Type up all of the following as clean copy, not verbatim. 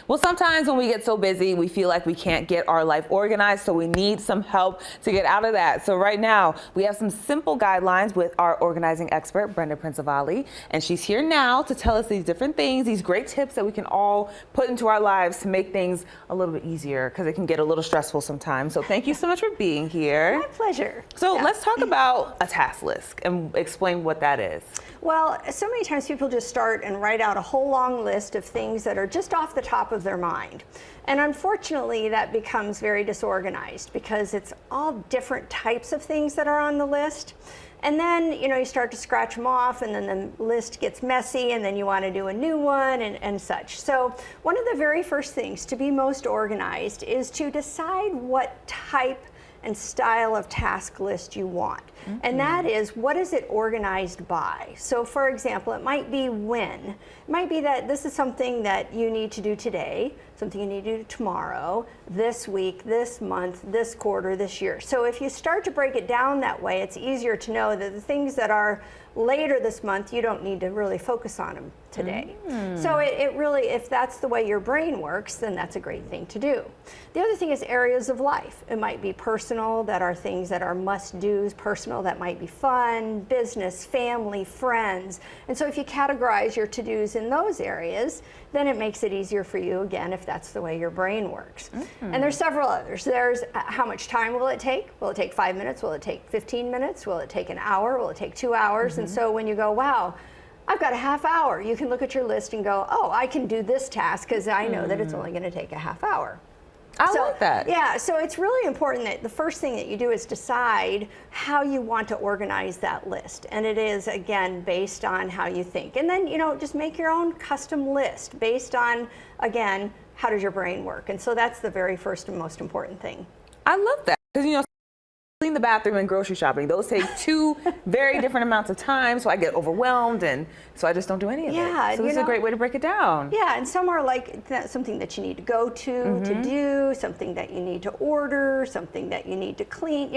Well, sometimes when we get so busy, we feel like we can't get our life organized, so we need some help to get out of that. So right now, we have some simple guidelines with our organizing expert, Brenda Prinzavalli, and she's here now to tell us these different things, these great tips that we can all put into our lives to make things a little bit easier, because it can get a little stressful sometimes. So thank you so much for being here. My pleasure. So let's talk about a task list and explain what that is. Well, so many times people just start and write out a whole long list of things that are just off the top of their mind. And unfortunately, that becomes very disorganized because it's all different types of things that are on the list. And then, you start to scratch them off, and then the list gets messy, and then you want to do a new one and such. So one of the very first things to be most organized is to decide what type and style of task list you want. Mm-hmm. And that is, what is it organized by? So for example, it might be when. It might be that this is something that you need to do today, something you need to do tomorrow, this week, this month, this quarter, this year. So if you start to break it down that way, it's easier to know that the things that are later this month, you don't need to really focus on them today. So it really, if that's the way your brain works, then that's a great thing to do. The other thing is areas of life. It might be personal, that are things that are must-dos, personal, that might be fun, business, family, friends. And so if you categorize your to-dos in those areas, then it makes it easier for you, again, if that's the way your brain works. And there's several others. There's how much time will it take? Will it take 5 minutes? Will it take 15 minutes? Will it take an hour? Will it take 2 hours? And so when you go, wow, I've got a half hour, you can look at your list and go, oh, I can do this task because I know that it's only going to take a half hour. I like that. Yeah, so it's really important that the first thing that you do is decide how you want to organize that list. And it is, again, based on how you think. And then, just make your own custom list based on, again, how does your brain work? And so that's the very first and most important thing. I love that, because, clean the bathroom and grocery shopping, those take two very different amounts of time, so I get overwhelmed, and so I just don't do any of it. So this is a great way to break it down. Yeah, and some are like something that you need to go to do, something that you need to order, something that you need to clean,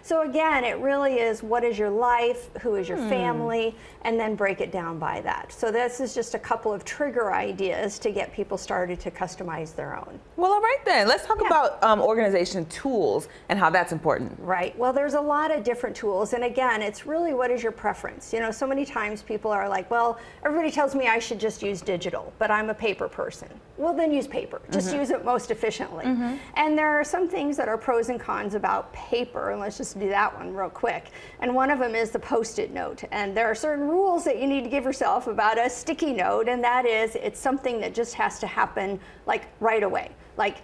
So again, it really is, what is your life, who is your family, and then break it down by that. So this is just a couple of trigger ideas to get people started to customize their own. Well, all right then, let's talk about organization tools and how that's important. Right. Well, there's a lot of different tools, and again, it's really, what is your preference? So many times people are like, well, everybody tells me I should just use digital, but I'm a paper person. Well, then use paper. Just use it most efficiently. And there are some things that are pros and cons about paper, and let's just do that one real quick. And one of them is the Post-it note. And there are certain rules that you need to give yourself about a sticky note, and that is, it's something that just has to happen like right away. Like,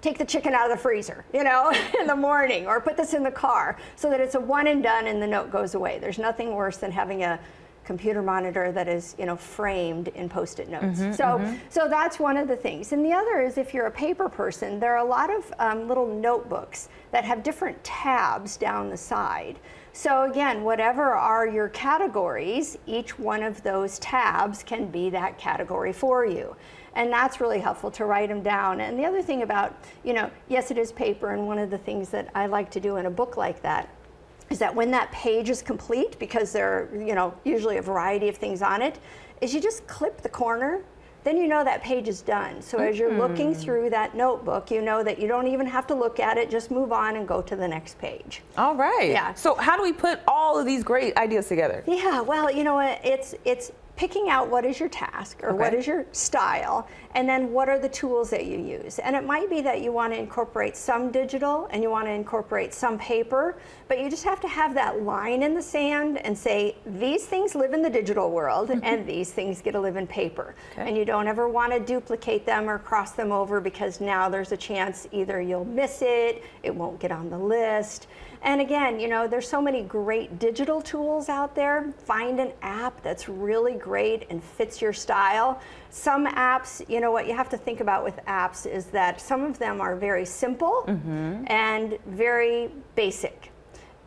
take the chicken out of the freezer, in the morning, or put this in the car, so that it's a one and done and the note goes away. There's nothing worse than having a computer monitor that is, framed in Post-it notes. So that's one of the things. And the other is, if you're a paper person, there are a lot of little notebooks that have different tabs down the side. So again, whatever are your categories, each one of those tabs can be that category for you. And that's really helpful to write them down. And the other thing about, yes, it is paper, and one of the things that I like to do in a book like that is that when that page is complete, because there are, usually a variety of things on it, is you just clip the corner, then you know that page is done. So as you're looking through that notebook, you know that you don't even have to look at it, just move on and go to the next page. All right. Yeah. So how do we put all of these great ideas together? Yeah, well, it's picking out what is your task, or what is your style, and then what are the tools that you use. And it might be that you want to incorporate some digital and you want to incorporate some paper, but you just have to have that line in the sand and say, these things live in the digital world and these things get to live in paper. And you don't ever want to duplicate them or cross them over, because now there's a chance either you'll miss it, it won't get on the list. And again, there's so many great digital tools out there. Find an app that's really great and fits your style. Some apps, what you have to think about with apps is that some of them are very simple and very basic,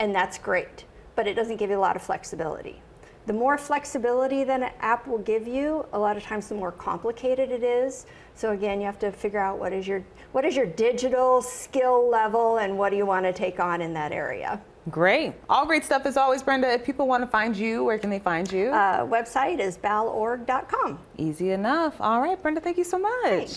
and that's great, but it doesn't give you a lot of flexibility. The more flexibility that an app will give you, a lot of times the more complicated it is. So again, you have to figure out what is your digital skill level, and what do you want to take on in that area. Great. All great stuff as always, Brenda. If people want to find you, where can they find you? Website is balorg.com. Easy enough. All right, Brenda, thank you so much. Thanks.